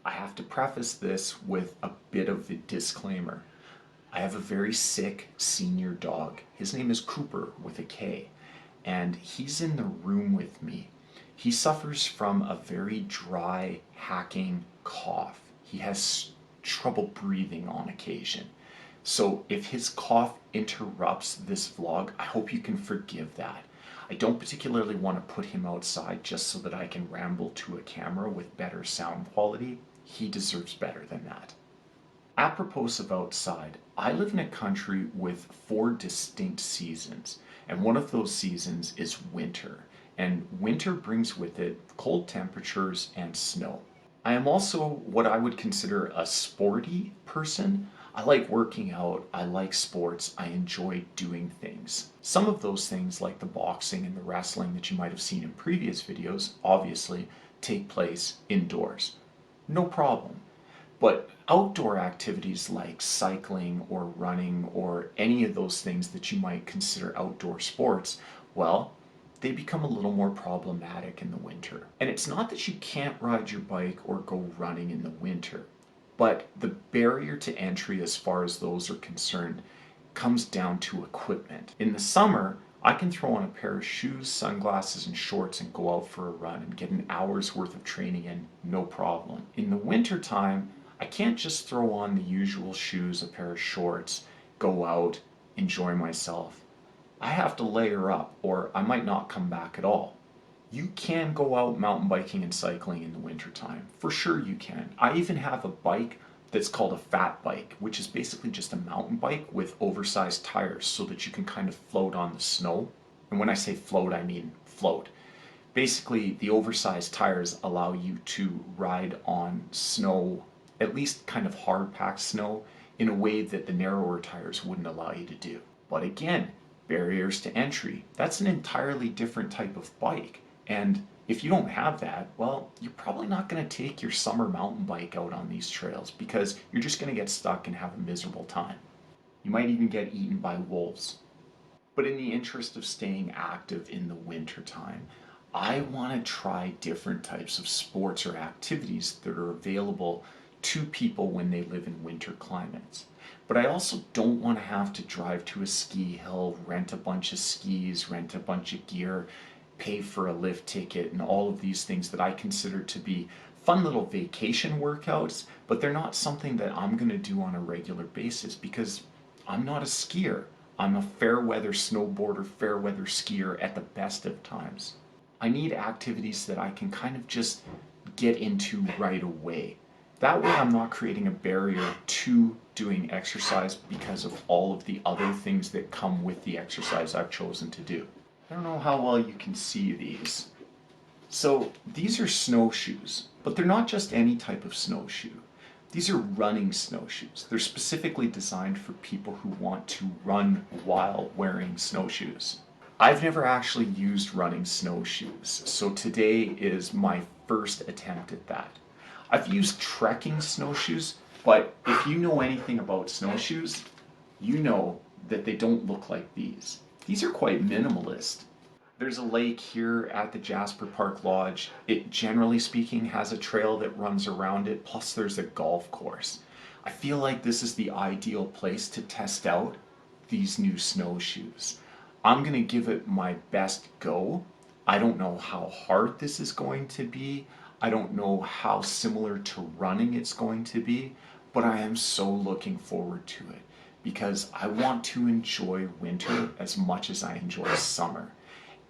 I have to preface this with a bit of a disclaimer. I have a very sick senior dog. His name is Cooper with a K, and he's in the room with me. He suffers from a very dry, hacking cough. He has trouble breathing on occasion. So if his cough interrupts this vlog, I hope you can forgive that. I don't particularly want to put him outside just so that I can ramble to a camera with better sound quality. He deserves better than that. Apropos of outside, I live in a country with 4 distinct seasons, and one of those seasons is winter. And winter brings with it cold temperatures and snow. I am also what I would consider a sporty person. I like working out, I like sports, I enjoy doing things. Some of those things, like the boxing and the wrestling that you might have seen in previous videos, obviously take place indoors. No problem. But outdoor activities like cycling or running or any of those things that you might consider outdoor sports, well, they become a little more problematic in the winter. And it's not that you can't ride your bike or go running in the winter, but the barrier to entry as far as those are concerned comes down to equipment. In the summer, I can throw on a pair of shoes, sunglasses, and shorts and go out for a run and get an hour's worth of training in, no problem. In the winter time, I can't just throw on the usual shoes, a pair of shorts, go out, enjoy myself. I have to layer up or I might not come back at all. You can go out mountain biking and cycling in the wintertime. For sure you can. I even have a bike that's called a fat bike, which is basically just a mountain bike with oversized tires so that you can kind of float on the snow. And when I say float, I mean float. Basically, the oversized tires allow you to ride on snow, at least kind of hard packed snow, in a way that the narrower tires wouldn't allow you to do. But again, barriers to entry. That's an entirely different type of bike. And if you don't have that, well, you're probably not going to take your summer mountain bike out on these trails because you're just going to get stuck and have a miserable time. You might even get eaten by wolves. But in the interest of staying active in the winter time, I want to try different types of sports or activities that are available to people when they live in winter climates. But I also don't want to have to drive to a ski hill, rent a bunch of skis, rent a bunch of gear, pay for a lift ticket, and all of these things that I consider to be fun little vacation workouts, but they're not something that I'm going to do on a regular basis because I'm not a skier. I'm a fair weather snowboarder, fair weather skier at the best of times. I need activities that I can kind of just get into right away. That way I'm not creating a barrier to doing exercise because of all of the other things that come with the exercise I've chosen to do. I don't know how well you can see these. So these are snowshoes, but they're not just any type of snowshoe. These are running snowshoes. They're specifically designed for people who want to run while wearing snowshoes. I've never actually used running snowshoes, so today is my first attempt at that. I've used trekking snowshoes, but if you know anything about snowshoes, you know that they don't look like these. These are quite minimalist. There's a lake here at the Jasper Park Lodge. It, generally speaking, has a trail that runs around it, plus there's a golf course. I feel like this is the ideal place to test out these new snowshoes. I'm gonna give it my best go. I don't know how hard this is going to be. I don't know how similar to running it's going to be, but I am so looking forward to it because I want to enjoy winter as much as I enjoy summer.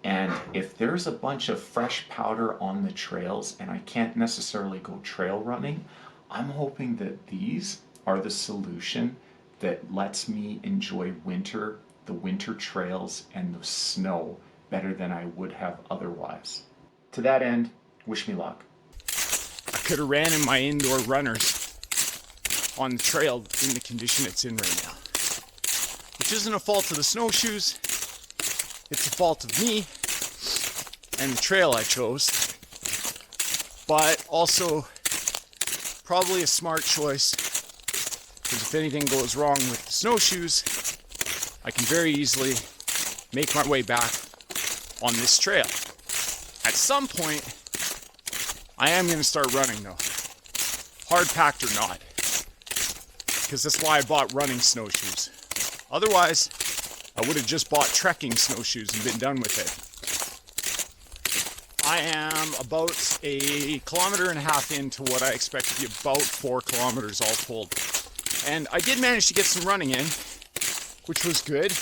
And if there's a bunch of fresh powder on the trails and I can't necessarily go trail running, I'm hoping that these are the solution that lets me enjoy winter, the winter trails, and the snow better than I would have otherwise. To that end, wish me luck. I could have ran in my indoor runners on the trail in the condition it's in right now. Which isn't a fault of the snowshoes, it's a fault of me and the trail I chose. But also probably a smart choice, because if anything goes wrong with the snowshoes, I can very easily make my way back on this trail. At some point, I am going to start running though. hard packed or not. Because that's why I bought running snowshoes. Otherwise, I would have just bought trekking snowshoes and been done with it. I am about 1.5 kilometers into what I expect to be about 4 kilometers all told. And I did manage to get some running in, which was good.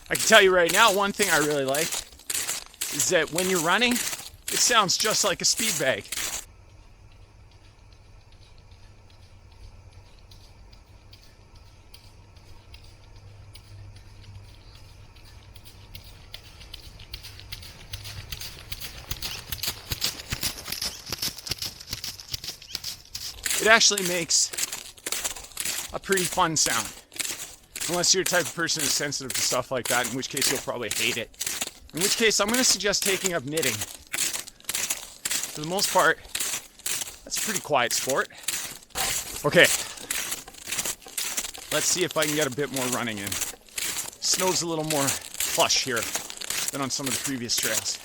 I can tell you right now, one thing I really like is that when you're running, it sounds just like a speed bag. It actually makes a pretty fun sound. Unless you're the type of person who's sensitive to stuff like that, in which case you'll probably hate it. In which case, I'm going to suggest taking up knitting. For the most part, that's a pretty quiet sport. Okay, let's see if I can get a bit more running in. Snow's a little more plush here than on some of the previous trails.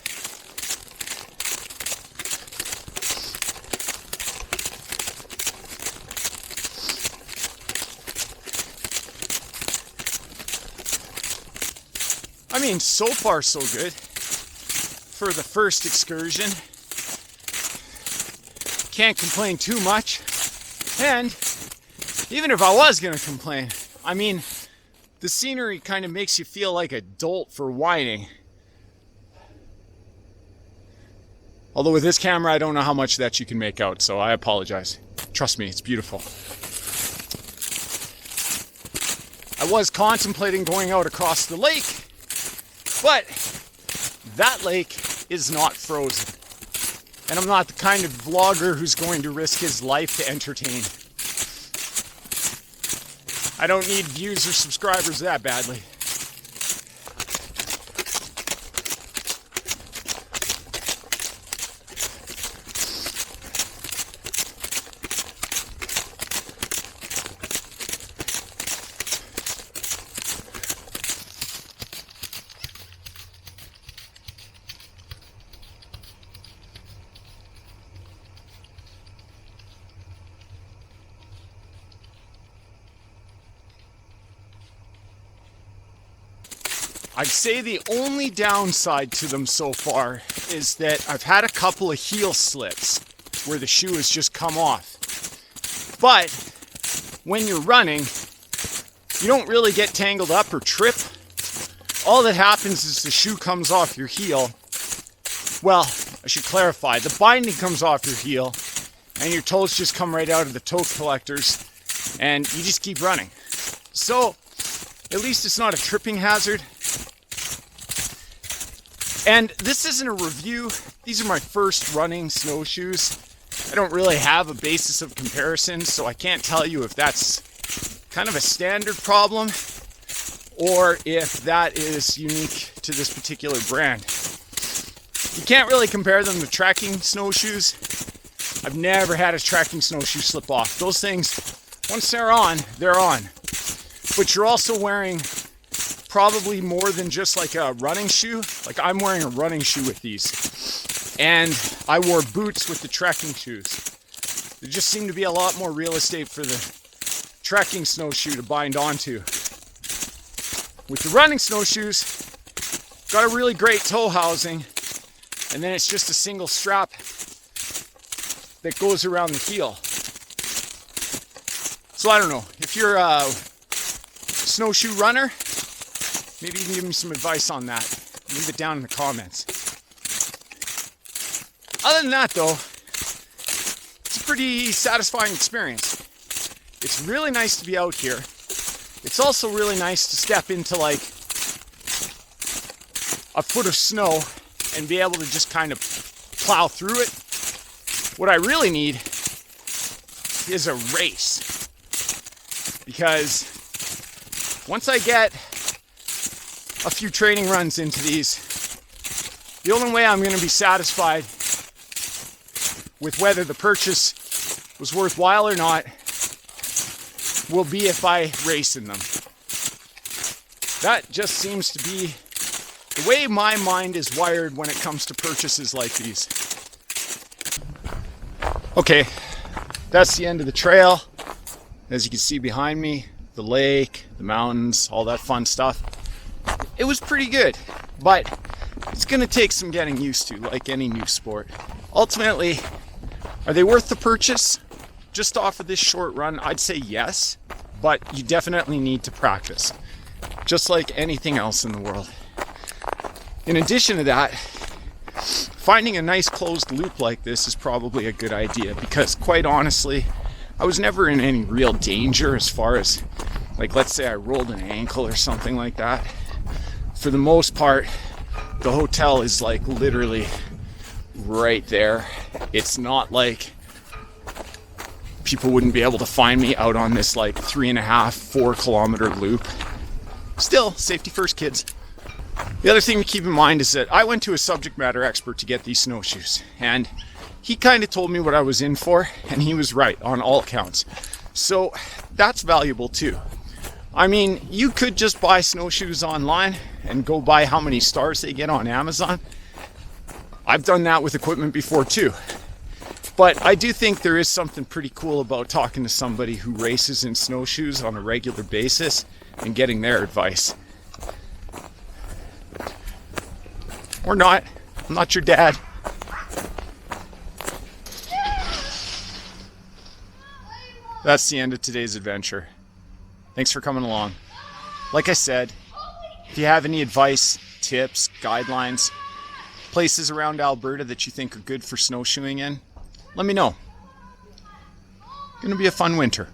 I mean, so far so good for the first excursion. Can't complain too much. And even if I was gonna complain, I mean, the scenery kind of makes you feel like a dolt for whining. Although with this camera, I don't know how much of that you can make out, so I apologize. Trust me, it's beautiful. I was contemplating going out across the lake, but that lake is not frozen. And I'm not the kind of vlogger who's going to risk his life to entertain. I don't need views or subscribers that badly. I'd say the only downside to them so far is that I've had a couple of heel slips where the shoe has just come off. But when you're running, you don't really get tangled up or trip. All that happens is the shoe comes off your heel. Well, I should clarify, the binding comes off your heel and your toes just come right out of the toe collectors and you just keep running. So, at least it's not a tripping hazard. And this isn't a review. These are my first running snowshoes. I don't really have a basis of comparison, so I can't tell you if that's kind of a standard problem or if that is unique to this particular brand. You can't really compare them to trekking snowshoes. I've never had a trekking snowshoe slip off. Those things, once they're on, they're on. But you're also wearing probably more than just like a running shoe. Like I'm wearing a running shoe with these. And I wore boots with the trekking shoes. There just seemed to be a lot more real estate for the trekking snowshoe to bind onto. With the running snowshoes, got a really great toe housing, and then it's just a single strap that goes around the heel. So I don't know, if you're a snowshoe runner, maybe you can give me some advice on that. Leave it down in the comments. Other than that though, it's a pretty satisfying experience. It's really nice to be out here. It's also really nice to step into like a foot of snow and be able to just kind of plow through it. What I really need is a race. Because once I get a few training runs into these, the only way I'm going to be satisfied with whether the purchase was worthwhile or not will be if I race in them. That just seems to be the way my mind is wired when it comes to purchases like these. Okay, that's the end of the trail. As you can see behind me, the lake, the mountains, all that fun stuff. It was pretty good, but it's gonna take some getting used to, like any new sport. Ultimately, are they worth the purchase? Just off of this short run, I'd say yes, but you definitely need to practice, just like anything else in the world. In addition to that, finding a nice closed loop like this is probably a good idea, because quite honestly, I was never in any real danger as far as, like, let's say I rolled an ankle or something like that. For the most part, the hotel is like literally right there. It's not like people wouldn't be able to find me out on this like 3.5-4 kilometer loop. Still, safety first, kids. The other thing to keep in mind is that I went to a subject matter expert to get these snowshoes, and he kind of told me what I was in for, and he was right on all accounts. So that's valuable too. I mean, you could just buy snowshoes online and go buy how many stars they get on Amazon. I've done that with equipment before too. But I do think there is something pretty cool about talking to somebody who races in snowshoes on a regular basis and getting their advice. Or not. I'm not your dad. That's the end of today's adventure. Thanks for coming along. Like I said, if you have any advice, tips, guidelines, places around Alberta that you think are good for snowshoeing in, let me know. Gonna be a fun winter.